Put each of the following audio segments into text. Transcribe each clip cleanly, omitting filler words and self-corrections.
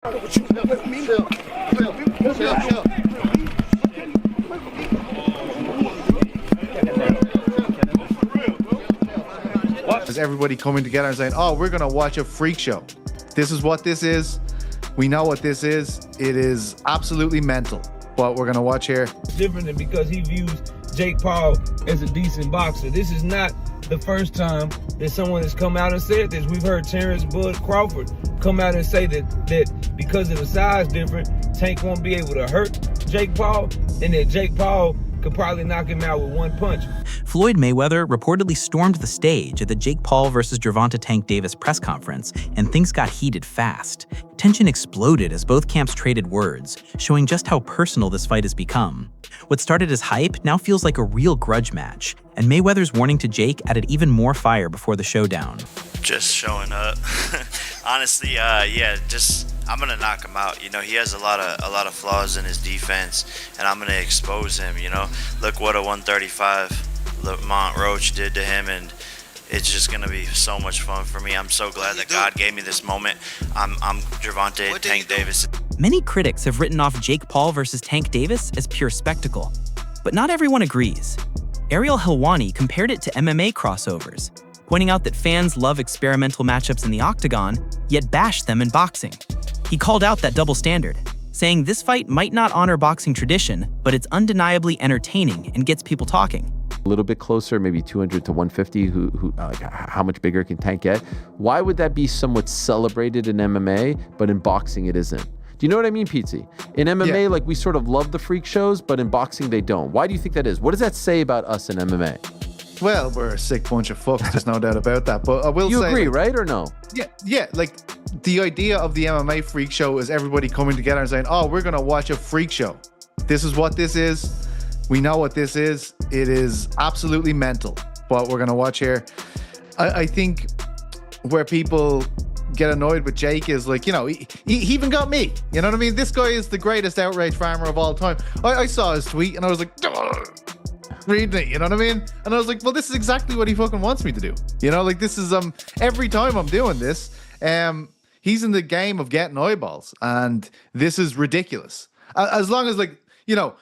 Is everybody coming together and saying, oh, we're going to watch a freak show. This is what this is. We know what this is. It is absolutely mental, what we're going to watch here. It's different than because he views Jake Paul as a decent boxer. This is not the first time that someone has come out and said this. We've heard Terrence Bud Crawford come out and say that because of the size difference, Tank won't be able to hurt Jake Paul, and that Jake Paul could probably knock him out with one punch. Floyd Mayweather reportedly stormed the stage at the Jake Paul versus Gervonta Tank Davis press conference, and things got heated fast. Tension exploded as both camps traded words, showing just how personal this fight has become. What started as hype now feels like a real grudge match, and Mayweather's warning to Jake added even more fire before the showdown. Just showing up. Honestly, I'm gonna knock him out. You know, he has a lot of flaws in his defense, and I'm gonna expose him. You know, look what a 135 Lamont Roach did to him, and it's just gonna be so much fun for me. I'm so glad that God gave me this moment. I'm Gervonta Tank Davis. Many critics have written off Jake Paul versus Tank Davis as pure spectacle, but not everyone agrees. Ariel Helwani compared it to MMA crossovers, pointing out that fans love experimental matchups in the octagon, yet bash them in boxing. He called out that double standard, saying this fight might not honor boxing tradition, but it's undeniably entertaining and gets people talking. A little bit closer, maybe 200 to 150, how much bigger can Tank get? Why would that be somewhat celebrated in MMA, but in boxing it isn't? Do you know what I mean, Pizzi? In MMA, like, we sort of love the freak shows, but in boxing they don't. Why do you think that is? What does that say about us in MMA? Well, we're a sick bunch of fucks, there's no doubt about that. But I will say... You agree, right, or no? Yeah, like, the idea of the MMA freak show is everybody coming together and saying, oh, we're going to watch a freak show. This is what this is. We know what this is. It is absolutely mental, what we're going to watch here. I think where people get annoyed with Jake is, like, you know, he even got me. You know what I mean? This guy is the greatest outrage farmer of all time. I saw his tweet and I was like, reading it, you know what I mean? And I was like, well, this is exactly what he fucking wants me to do. You know, like, this is every time I'm doing this, he's in the game of getting eyeballs, and this is ridiculous. As long as, like, you know,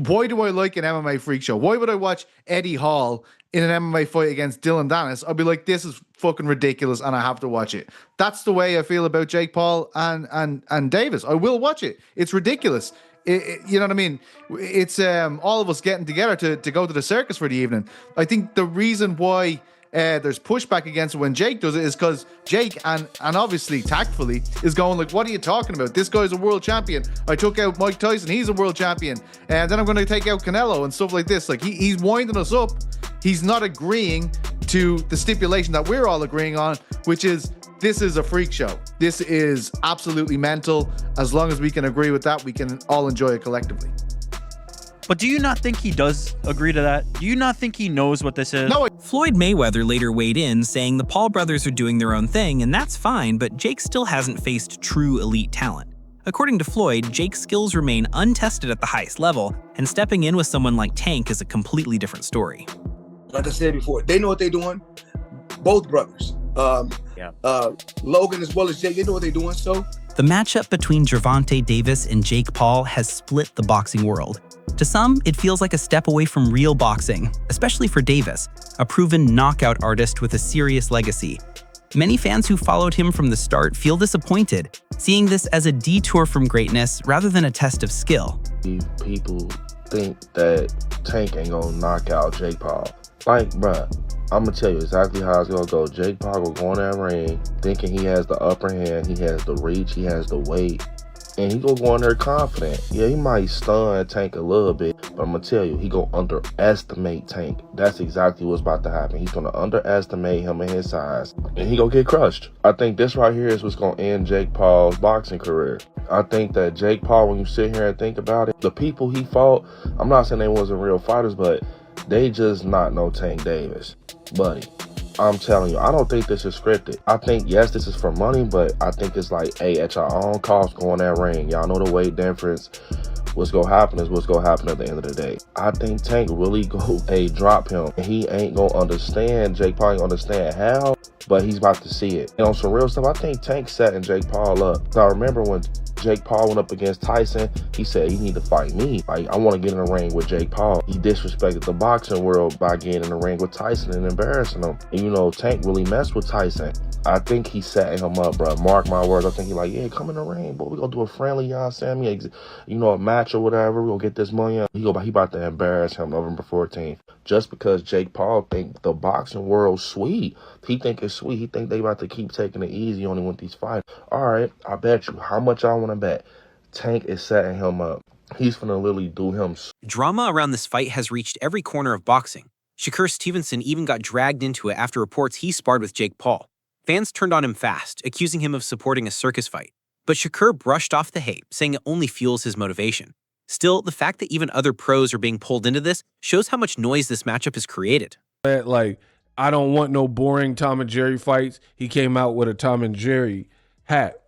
why do I like an MMA freak show? Why would I watch Eddie Hall in an MMA fight against Dylan Dennis? I'd be like, this is fucking ridiculous, and I have to watch it. That's the way I feel about Jake Paul and Davis. I will watch it. It's ridiculous. You know what I mean? It's all of us getting together to go to the circus for the evening. I think the reason why there's pushback against it when Jake does it is because Jake, and obviously tactfully, is going like, what are you talking about? This guy's a world champion. I took out Mike Tyson. He's a world champion. And then I'm going to take out Canelo and stuff like this. Like, he's winding us up. He's not agreeing to the stipulation that we're all agreeing on, which is, this is a freak show. This is absolutely mental. As long as we can agree with that, we can all enjoy it collectively. But do you not think he does agree to that? Do you not think he knows what this is? No. Floyd Mayweather later weighed in, saying the Paul brothers are doing their own thing, and that's fine, but Jake still hasn't faced true elite talent. According to Floyd, Jake's skills remain untested at the highest level, and stepping in with someone like Tank is a completely different story. Like I said before, they know what they're doing. Both brothers. Logan as well as Jake, they know what they're doing, so. The matchup between Gervonta Davis and Jake Paul has split the boxing world. To some, it feels like a step away from real boxing, especially for Davis, a proven knockout artist with a serious legacy. Many fans who followed him from the start feel disappointed, seeing this as a detour from greatness rather than a test of skill. People think that Tank ain't gonna knock out Jake Paul. Like, bruh, I'm gonna tell you exactly how it's gonna go. Jake Paul will go in that ring thinking he has the upper hand, he has the reach, he has the weight, and he gonna go in there confident. Yeah, he might stun Tank a little bit, but I'm gonna tell you, he gonna underestimate Tank. That's exactly what's about to happen. He's gonna underestimate him and his size, and he gonna get crushed. I think this right here is what's gonna end Jake Paul's boxing career. I think that Jake Paul, when you sit here and think about it, the people he fought, I'm not saying they wasn't real fighters, but they just not no Tank Davis. Buddy, I'm telling you, I don't think this is scripted. I think, yes, this is for money, but I think it's like, hey, at your own cost, go in that ring. Y'all know the weight difference. What's gonna happen is what's gonna happen at the end of the day. I think Tank really go, drop him. He ain't gonna understand, Jake Paul ain't understand how, but he's about to see it. And on some real stuff, I think Tank setting Jake Paul up. So I remember when Jake Paul went up against Tyson. He said he need to fight me. Like, I want to get in the ring with Jake Paul. He disrespected the boxing world by getting in the ring with Tyson and embarrassing him. And, you know, Tank really messed with Tyson. I think he setting him up, bro. Mark my words. I think he like, yeah, come in the ring, boy. We gonna do a friendly, you know what I'm saying? You know, a match or whatever. We gonna get this money. He about to embarrass him November 14th. Just because Jake Paul think the boxing world's sweet. He think it's sweet. He think they about to keep taking it easy on him with these fights. All right, I bet you. How much I want to bet? Tank is setting him up. He's finna literally do him. Drama around this fight has reached every corner of boxing. Shakur Stevenson even got dragged into it after reports he sparred with Jake Paul. Fans turned on him fast, accusing him of supporting a circus fight. But Shakur brushed off the hate, saying it only fuels his motivation. Still, the fact that even other pros are being pulled into this shows how much noise this matchup has created. Like, I don't want no boring Tom and Jerry fights. He came out with a Tom and Jerry hat.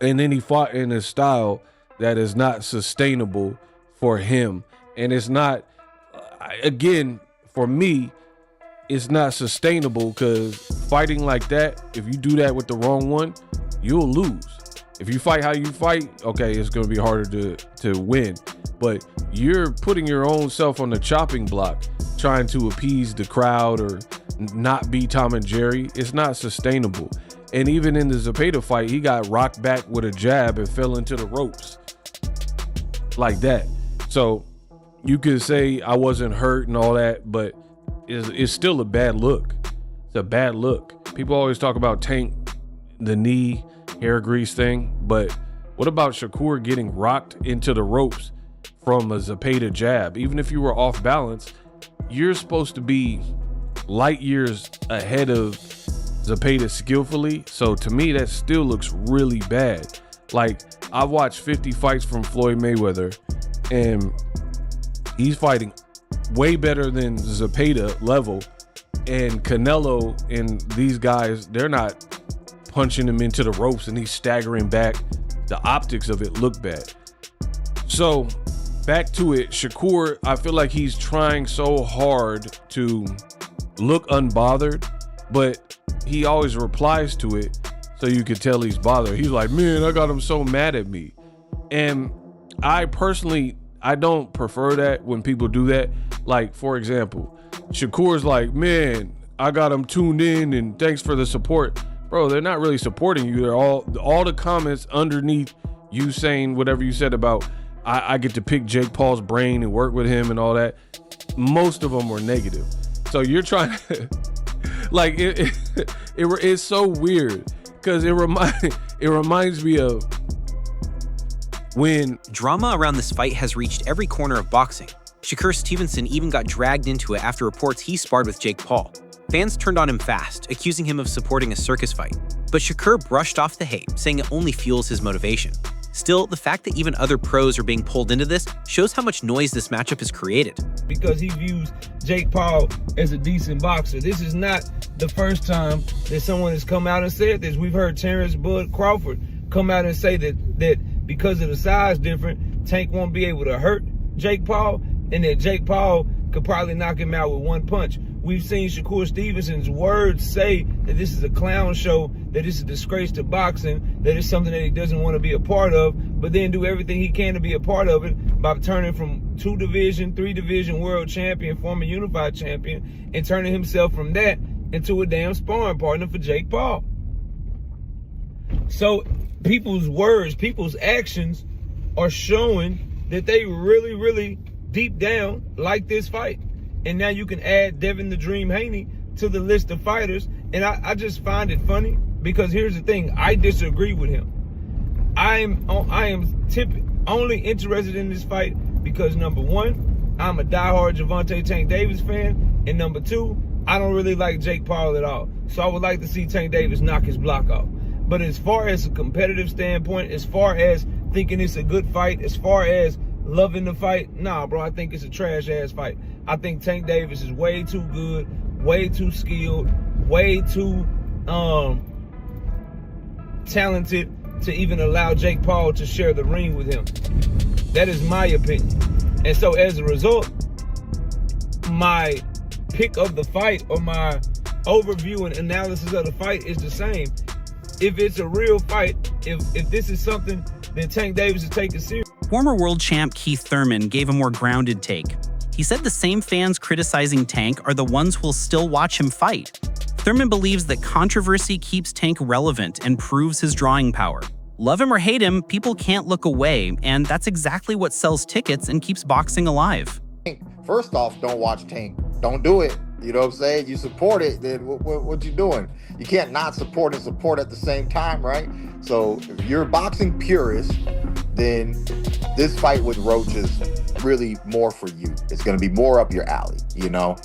And then he fought in a style that is not sustainable for him. And it's not, again, for me, it's not sustainable because fighting like that, if you do that with the wrong one, you'll lose. If you fight how you fight, okay, it's going to be harder to win. But you're putting your own self on the chopping block, trying to appease the crowd or not be Tom and Jerry. It's not sustainable. And even in the Zepeda fight, he got rocked back with a jab and fell into the ropes like that. So you could say I wasn't hurt and all that, but it's still a bad look. It's a bad look. People always talk about Tank, the knee, hair grease thing, but what about Shakur getting rocked into the ropes from a Zepeda jab? Even if you were off balance, you're supposed to be light years ahead of Zepeda skillfully. So to me, that still looks really bad. Like, I've watched 50 fights from Floyd Mayweather, and he's fighting way better than Zepeda level. And Canelo and these guys, they're not punching him into the ropes and he's staggering back. The optics of it look bad. So back to it, Shakur, I feel like he's trying so hard to look unbothered, but he always replies to it so you could tell he's bothered. He's like, man, I got him so mad at me. And I personally, I don't prefer that when people do that. Like, for example, Shakur's like, man, I got him tuned in and thanks for the support. Bro, they're not really supporting you. They're all the comments underneath you saying whatever you said about I get to pick Jake Paul's brain and work with him and all that. Most of them were negative. So you're trying to, like, it's so weird because it reminds me of when drama around this fight has reached every corner of boxing. Shakur Stevenson even got dragged into it after reports he sparred with Jake Paul. Fans turned on him fast, accusing him of supporting a circus fight. But Shakur brushed off the hate, saying it only fuels his motivation. Still, the fact that even other pros are being pulled into this shows how much noise this matchup has created. Because he views Jake Paul as a decent boxer. This is not the first time that someone has come out and said this. We've heard Terrence Bud Crawford come out and say that because of the size difference, Tank won't be able to hurt Jake Paul, and that Jake Paul could probably knock him out with one punch. We've seen Shakur Stevenson's words say that this is a clown show, that it's a disgrace to boxing, that it's something that he doesn't want to be a part of, but then do everything he can to be a part of it by turning from 3-division world champion, former unified champion, and turning himself from that into a damn sparring partner for Jake Paul. So people's words, people's actions are showing that they really, really deep down like this fight. And now you can add Devin the Dream Haney to the list of fighters. And I just find it funny because here's the thing. I disagree with him. I am only interested in this fight because, number one, I'm a diehard Gervonta Tank Davis fan. And number two, I don't really like Jake Paul at all. So I would like to see Tank Davis knock his block off. But as far as a competitive standpoint, as far as thinking it's a good fight, as far as loving the fight, nah, bro, I think it's a trash-ass fight. I think Tank Davis is way too good, way too skilled, way too talented to even allow Jake Paul to share the ring with him. That is my opinion. And so as a result, my pick of the fight or my overview and analysis of the fight is the same. If it's a real fight, if this is something that Tank Davis is taking serious. Former world champ Keith Thurman gave a more grounded take. He said the same fans criticizing Tank are the ones who'll still watch him fight. Thurman believes that controversy keeps Tank relevant and proves his drawing power. Love him or hate him, people can't look away, and that's exactly what sells tickets and keeps boxing alive. First off, don't watch Tank. Don't do it. You know what I'm saying? You support it, then what you doing? You can't not support and support at the same time, right? So if you're a boxing purist, then this fight with Roach is really more for you. It's going to be more up your alley, you know?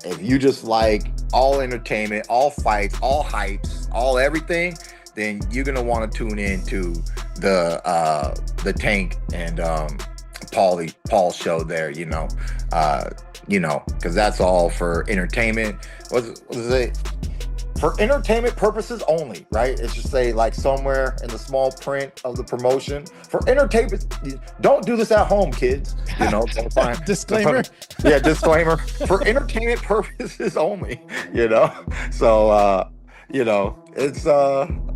If you just like all entertainment, all fights, all hypes, all everything, then you're going to want to tune in to the Tank and Paul show there, you know, because that's all for entertainment. What is it? For entertainment purposes only, right? It's just say like somewhere in the small print of the promotion. For entertainment, don't do this at home, kids. You know, Disclaimer. Yeah, disclaimer. For entertainment purposes only, you know. So, it's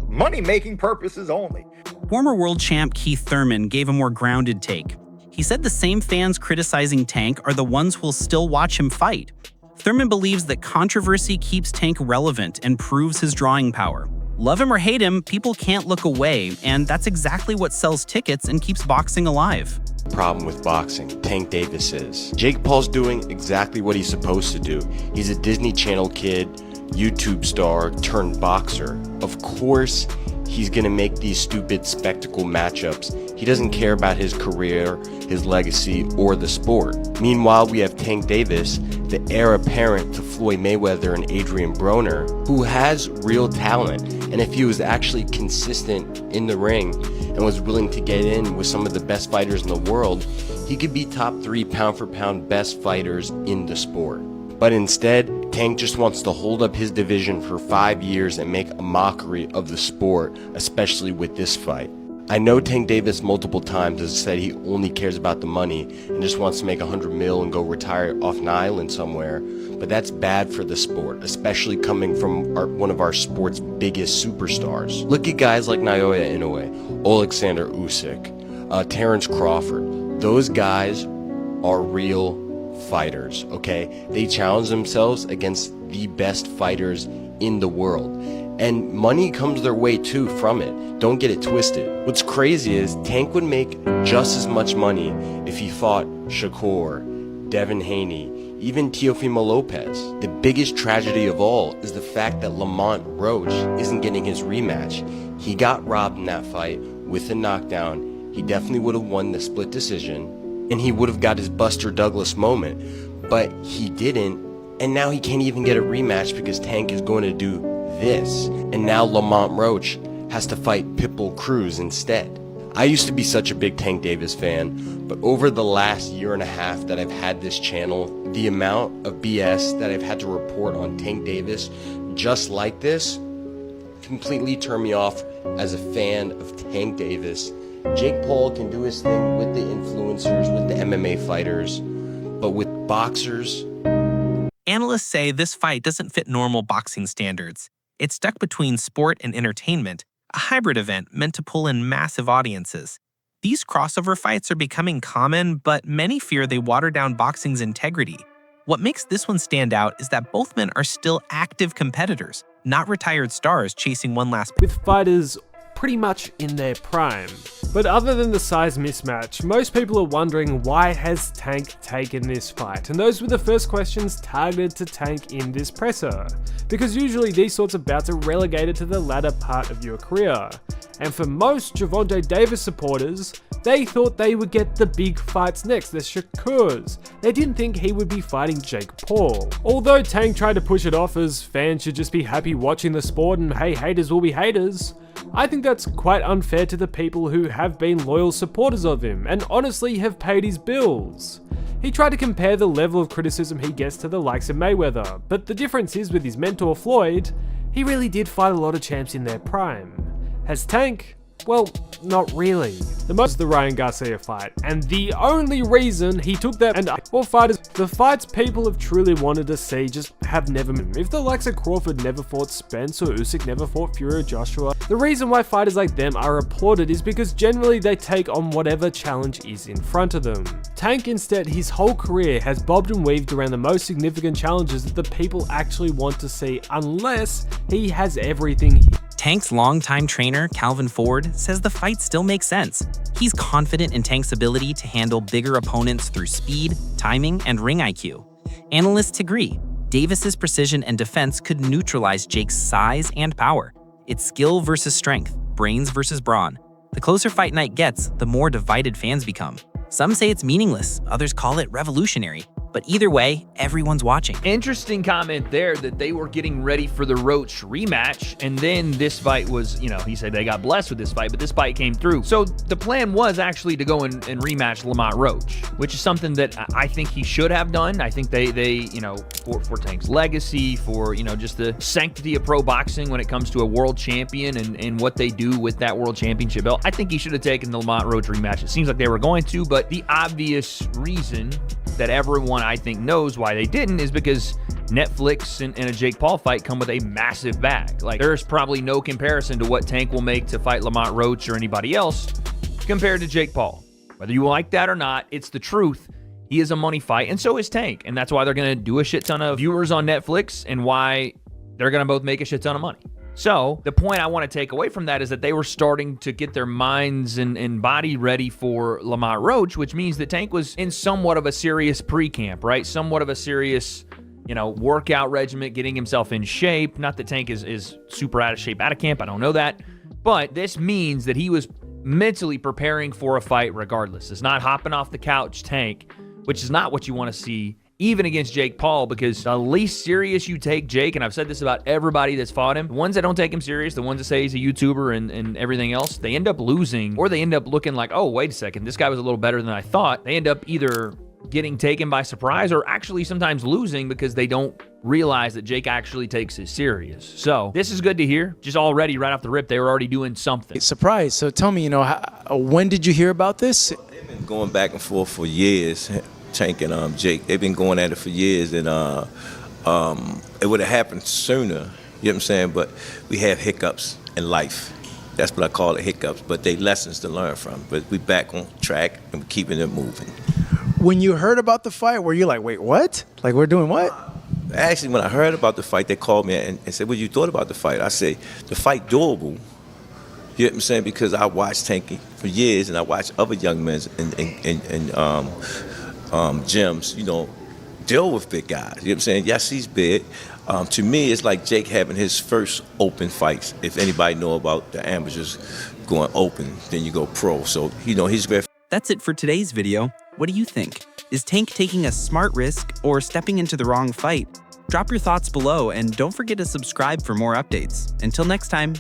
money-making purposes only. Former world champ Keith Thurman gave a more grounded take. He said the same fans criticizing Tank are the ones who'll still watch him fight. Thurman believes that controversy keeps Tank relevant and proves his drawing power. Love him or hate him, people can't look away, and that's exactly what sells tickets and keeps boxing alive. Problem with boxing, Tank Davis is. Jake Paul's doing exactly what he's supposed to do. He's a Disney Channel kid, YouTube star turned boxer. Of course, he's gonna make these stupid spectacle matchups. He doesn't care about his career, his legacy, or the sport. Meanwhile, we have Tank Davis, the heir apparent to Floyd Mayweather and Adrian Broner, who has real talent. And if he was actually consistent in the ring and was willing to get in with some of the best fighters in the world, he could be top 3 pound for pound best fighters in the sport. But instead, Tank just wants to hold up his division for 5 years and make a mockery of the sport, especially with this fight. I know Tank Davis multiple times has said he only cares about the money and just wants to make $100 million and go retire off an island somewhere, but that's bad for the sport, especially coming from one of our sport's biggest superstars. Look at guys like Naoya Inoue, Alexander Usyk, Terrence Crawford. Those guys are real fighters, okay? They challenge themselves against the best fighters in the world. And money comes their way too from it. Don't get it twisted. What's crazy is Tank would make just as much money if he fought Shakur, Devin Haney, even Teofimo Lopez. The biggest tragedy of all is the fact that Lamont Roach isn't getting his rematch. He got robbed in that fight with a knockdown. He definitely would have won the split decision, and he would have got his Buster Douglas moment, but he didn't, and now he can't even get a rematch because Tank is going to do this, and now Lamont Roach has to fight Pitbull Cruz instead. I used to be such a big Tank Davis fan, but over the last year and a half that I've had this channel, the amount of BS that I've had to report on Tank Davis just like this completely turned me off as a fan of Tank Davis. Jake Paul can do his thing with the influencers, with the MMA fighters, but with boxers... Analysts say this fight doesn't fit normal boxing standards. It's stuck between sport and entertainment, a hybrid event meant to pull in massive audiences. These crossover fights are becoming common, but many fear they water down boxing's integrity. What makes this one stand out is that both men are still active competitors, not retired stars chasing one last... With fighters pretty much in their prime. But other than the size mismatch, most people are wondering why has Tank taken this fight, and those were the first questions targeted to Tank in this presser, because usually these sorts of bouts are relegated to the latter part of your career. And for most Gervonta Davis supporters, they thought they would get the big fights next, the Shakurs. They didn't think he would be fighting Jake Paul. Although Tank tried to push it off as fans should just be happy watching the sport and hey, haters will be haters, I think that's quite unfair to the people who have been loyal supporters of him and honestly have paid his bills. He tried to compare the level of criticism he gets to the likes of Mayweather, but the difference is with his mentor Floyd, he really did fight a lot of champs in their prime. Has Tank? Well, not really. The most of the Ryan Garcia fight, and the only reason he took that and all fighters, the fights people have truly wanted to see just have never been. If the likes of Crawford never fought Spence or Usyk never fought Fury or Joshua, the reason why fighters like them are applauded is because generally they take on whatever challenge is in front of them. Tank instead, his whole career has bobbed and weaved around the most significant challenges that the people actually want to see, unless he has everything. Tank's longtime trainer, Calvin Ford, says the fight still makes sense. He's confident in Tank's ability to handle bigger opponents through speed, timing, and ring IQ. Analysts agree. Davis's precision and defense could neutralize Jake's size and power. It's skill versus strength, brains versus brawn. The closer fight night gets, the more divided fans become. Some say it's meaningless, others call it revolutionary. But either way, everyone's watching. Interesting comment there that they were getting ready for the Roach rematch, and then this fight was, he said they got blessed with this fight, but this fight came through. So the plan was actually to go and rematch Lamont Roach, which is something that I think he should have done. I think they for Tank's legacy, for, just the sanctity of pro boxing when it comes to a world champion and what they do with that world championship belt, I think he should have taken the Lamont Roach rematch. It seems like they were going to, but the obvious reason that everyone I think knows why they didn't is because Netflix and a Jake Paul fight come with a massive bag. Like, there's probably no comparison to what Tank will make to fight Lamont Roach or anybody else compared to Jake Paul. Whether you like that or not, it's the truth. He is a money fight, and so is Tank. And that's why they're going to do a shit ton of viewers on Netflix and why they're going to both make a shit ton of money. So the point I want to take away from that is that they were starting to get their minds and body ready for Lamont Roach, which means that Tank was in somewhat of a serious pre-camp, right? Somewhat of a serious, workout regimen, getting himself in shape. Not that Tank is super out of shape out of camp. I don't know that. But this means that he was mentally preparing for a fight regardless. It's not hopping off the couch Tank, which is not what you want to see even against Jake Paul, because the least serious you take Jake, and I've said this about everybody that's fought him, the ones that don't take him serious, the ones that say he's a YouTuber and everything else, they end up losing, or they end up looking like, oh, wait a second, this guy was a little better than I thought. They end up either getting taken by surprise or actually sometimes losing because they don't realize that Jake actually takes it serious. So this is good to hear. Just already right off the rip, they were already doing something. Surprise. So tell me, when did you hear about this? They've been going back and forth for years. Tank and Jake, they've been going at it for years, and it would have happened sooner, you know what I'm saying, but we have hiccups in life. That's what I call it, hiccups, but they lessons to learn from. But we back on track, and we're keeping it moving. When you heard about the fight, were you like, wait, what? Like, we're doing what? Actually, when I heard about the fight, they called me and said, what you thought about the fight? I said, the fight doable. You know what I'm saying? Because I watched Tanky for years, and I watched other young men and gyms, deal with big guys. You know what I'm saying? Yes, he's big. To me, it's like Jake having his first open fights. If anybody know about the amateurs going open, then you go pro. So, he's great. That's it for today's video. What do you think? Is Tank taking a smart risk or stepping into the wrong fight? Drop your thoughts below and don't forget to subscribe for more updates. Until next time,